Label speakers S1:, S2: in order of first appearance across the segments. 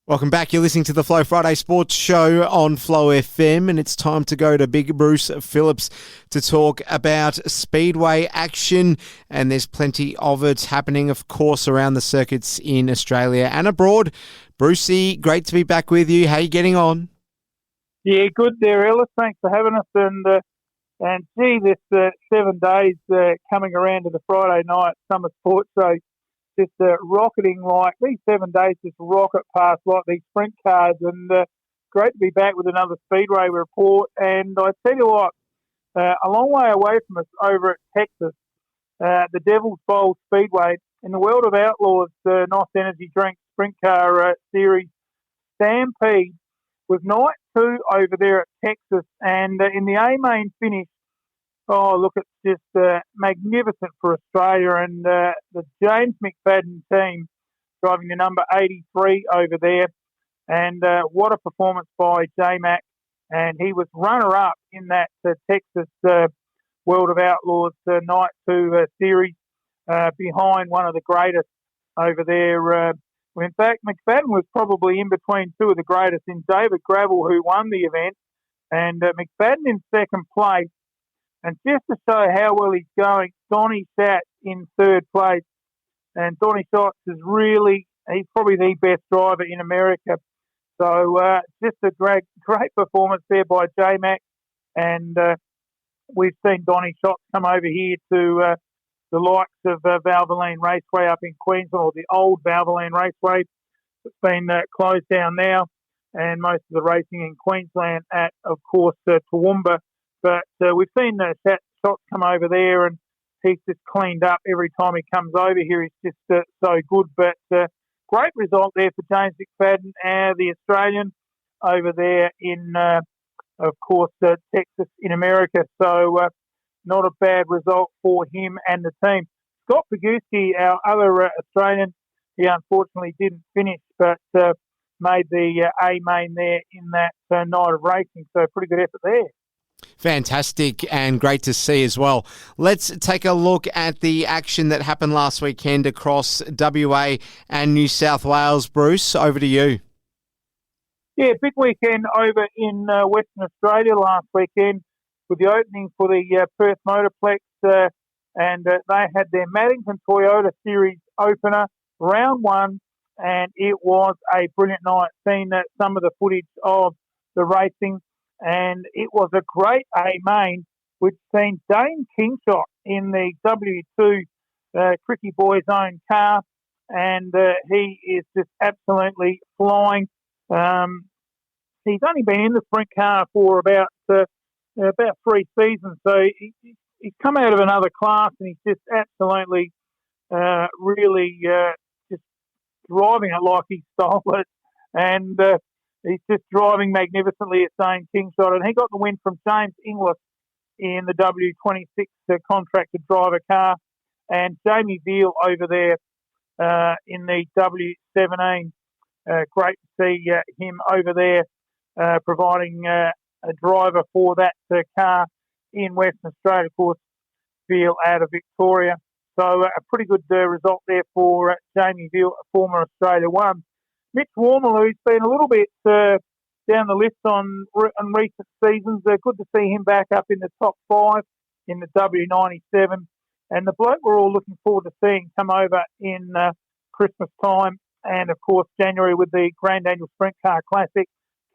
S1: Welcome back. You're listening to the Flow Friday Sports Show on Flow FM, and it's time to go to Big Bruce Phillips to talk about Speedway action, and there's plenty of it happening, of course, around the circuits in Australia and abroad. Brucey, great to be back with you. How are you getting on?
S2: Yeah, good there, Ellis. Thanks for having us. And gee, this 7 days coming around to the Friday night summer sports show, just rocketing like these 7 days, just rocket past like these sprint cars. And great to be back with another Speedway report. And I tell you what, a long way away from us over at Texas, the Devil's Bowl Speedway, in the world of outlaws, the Nice Energy Drink Sprint Car Series Stampede was night 2 over there at Texas. And in the A-main finish, oh, look, it's just magnificent for Australia. And the James McFadden team driving the number 83 over there. And what a performance by J-Mac. And he was runner-up in that Texas World of Outlaws Night 2 series behind one of the greatest over there. In fact, McFadden was probably in between two of the greatest in David Gravel, who won the event, and McFadden in second place. And just to show how well he's going, Donnie Schatz in third place. And Donnie Schatz is he's probably the best driver in America. So just a great performance there by J-Mac. And we've seen Donnie Schatz come over here to the likes of Valvoline Raceway up in Queensland, or the old Valvoline Raceway. It's been closed down now, and most of the racing in Queensland at, of course, Toowoomba. But we've seen Schatz come over there, and he's just cleaned up every time he comes over here. He's just so good. But great result there for James McFadden, the Australian, over there in, of course, Texas in America. So not a bad result for him and the team. Scott Pogowski, our other Australian, he unfortunately didn't finish, but made the A-main there in that night of racing. So pretty good effort there.
S1: Fantastic and great to see as well. Let's take a look at the action that happened last weekend across WA and New South Wales. Bruce, over to you.
S2: Yeah, big weekend over in Western Australia last weekend with the opening for the Perth Motorplex, and they had their Maddington Toyota Series opener, round 1, and it was a brilliant night. Seen some of the footage of the racing, and it was a great A-main, which seen Dane Kingshot in the W2 Cricky Boys' own car, and he is just absolutely flying. He's only been in the sprint car for about 3 seasons, so he's come out of another class, and he's just absolutely really just driving it like he stole it, and he's just driving magnificently at Dane Kingshot. And he got the win from James Inglis in the W26 contracted driver car, and Jamie Veal over there in the W17. Great to see him over there providing a driver for that car in Western Australia, of course, Veal out of Victoria. So a pretty good result there for Jamie Veal, a former Australia 1. Mitch Warmel, who's been a little bit down the list on recent seasons, good to see him back up in the top 5 in the W97. And the bloke we're all looking forward to seeing come over in Christmas time, and of course January with the Grand Annual Sprint Car Classic,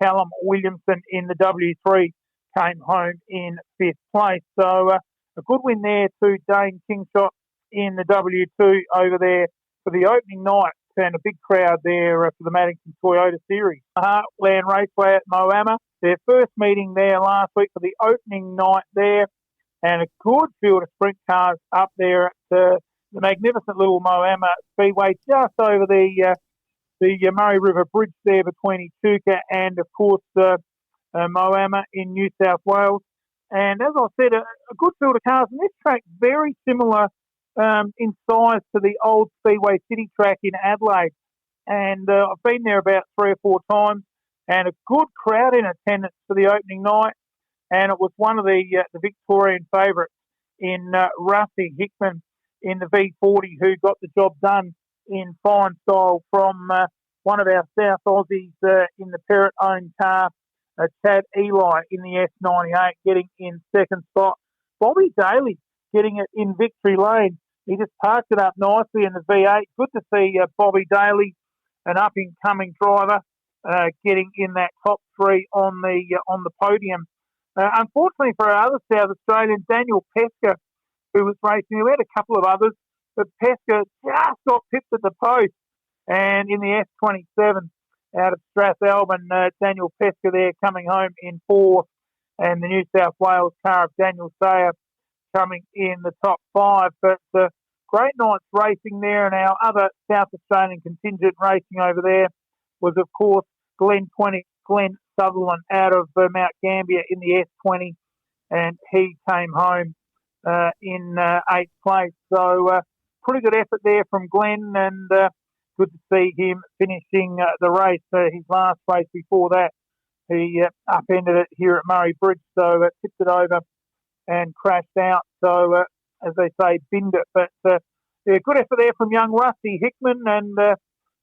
S2: Callum Williamson in the W3 came home in 5th place. So a good win there to Dane Kingshot in the W2 over there for the opening night. And a big crowd there for the Maddington Toyota Series. Heartland Raceway at Moama, their first meeting there last week for the opening night there, and a good field of sprint cars up there at the magnificent little Moama Speedway, just over the Murray River Bridge there between Echuca and, of course, Moama in New South Wales. And as I said, a good field of cars, and this track very similar in size to the old Speedway City track in Adelaide. And I've been there about 3 or 4 times, and a good crowd in attendance for the opening night. And it was one of the Victorian favourites in Rusty Hickman in the V40, who got the job done in fine style from one of our South Aussies in the Parrot-owned car, Chad Eli in the S98, getting in second spot. Bobby Daly getting it in victory lane. He just parked it up nicely in the V8. Good to see Bobby Daly, an up-and-coming driver, getting in that top three on the podium. Unfortunately for our other South Australian, Daniel Pesca, who was racing, we had a couple of others, but Pesca just got pipped at the post. And in the S27 out of Strathalbyn, Daniel Pesca there coming home in fourth, and the New South Wales car of Daniel Sayer coming in the top five. But great night's racing there, and our other South Australian contingent racing over there was, of course, Glenn Sutherland out of Mount Gambier in the S20, and he came home in eighth place. So pretty good effort there from Glenn, and good to see him finishing the race. His last race before that, he upended it here at Murray Bridge, so tipped it over and crashed out. So, as they say, binned it. But good effort there from young Rusty Hickman, and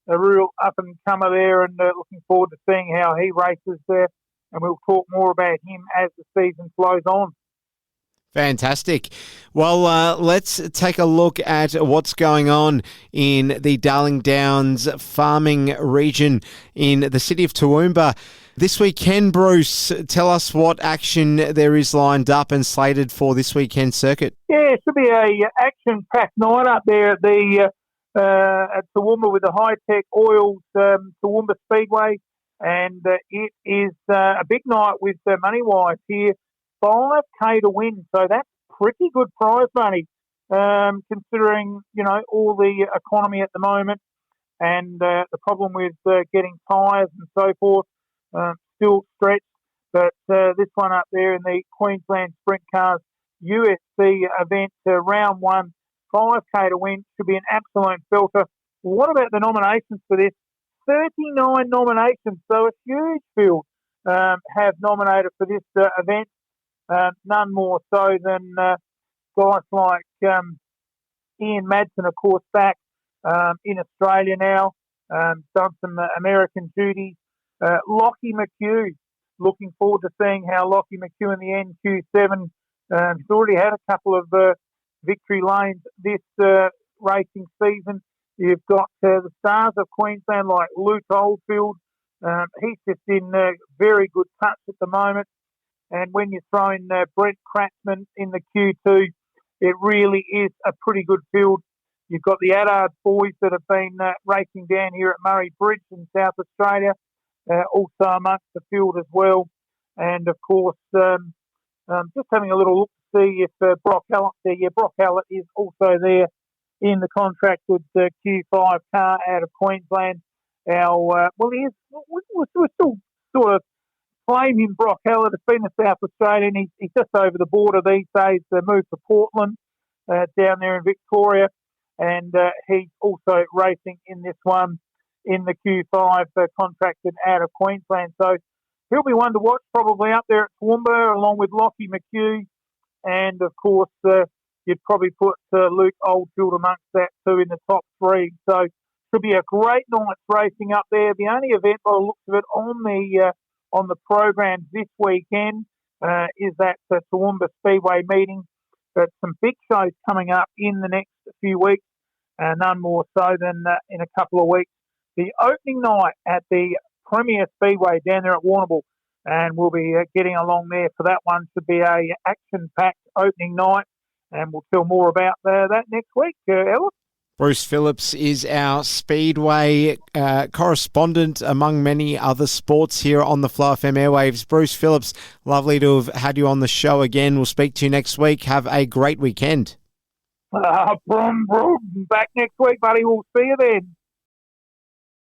S2: a real up-and-comer there, and looking forward to seeing how he races there. And we'll talk more about him as the season flows on.
S1: Fantastic. Well, let's take a look at what's going on in the Darling Downs farming region in the city of Toowoomba this weekend. Bruce, tell us what action there is lined up and slated for this weekend circuit.
S2: Yeah, it should be a action-packed night up there at the at Toowoomba with the High-Tech Oils Toowoomba Speedway, and it is a big night with money-wise here. 5K to win, so that's pretty good prize money, considering, all the economy at the moment and the problem with getting tyres and so forth, still stretched. But this one up there in the Queensland Sprint Cars USC event, round one, 5K to win, should be an absolute filter. What about the nominations for this? 39 nominations, so a huge field have nominated for this event. None more so than guys like Ian Madsen, of course, back in Australia now, done some American duties. Lockie McHugh, looking forward to seeing how Lockie McHugh in the NQ7, he's already had a couple of victory lanes this racing season. You've got the stars of Queensland like Luke Oldfield. He's just in very good touch at the moment. And when you throw in Brent Kratzman in the Q2, it really is a pretty good field. You've got the Addard boys that have been racing down here at Murray Bridge in South Australia, also amongst the field as well. And, of course, just having a little look to see if Brock Hallett there. Yeah, Brock Hallett is also there in the contracted Q5 car out of Queensland. He is. We're still sort of claim him, Brock Hallett. Has been a South Australian. He's just over the border these days. Moved to Portland, down there in Victoria, and he's also racing in this one in the Q5, contracted out of Queensland. So he'll be one to watch probably up there at Toowoomba, along with Lockie McHugh, and of course you'd probably put Luke Oldfield amongst that too in the top three. So should be a great night's racing up there. The only event by the looks of it on the program this weekend is that Toowoomba Speedway meeting. But some big shows coming up in the next few weeks, none more so than in a couple of weeks. The opening night at the Premier Speedway down there at Warrnambool, and we'll be getting along there for that one. Should be a action-packed opening night, and we'll tell more about that next week, Ella.
S1: Bruce Phillips is our Speedway correspondent, among many other sports, here on the Flow FM airwaves. Bruce Phillips, lovely to have had you on the show again. We'll speak to you next week. Have a great weekend.
S2: Back next week, buddy. We'll see you then.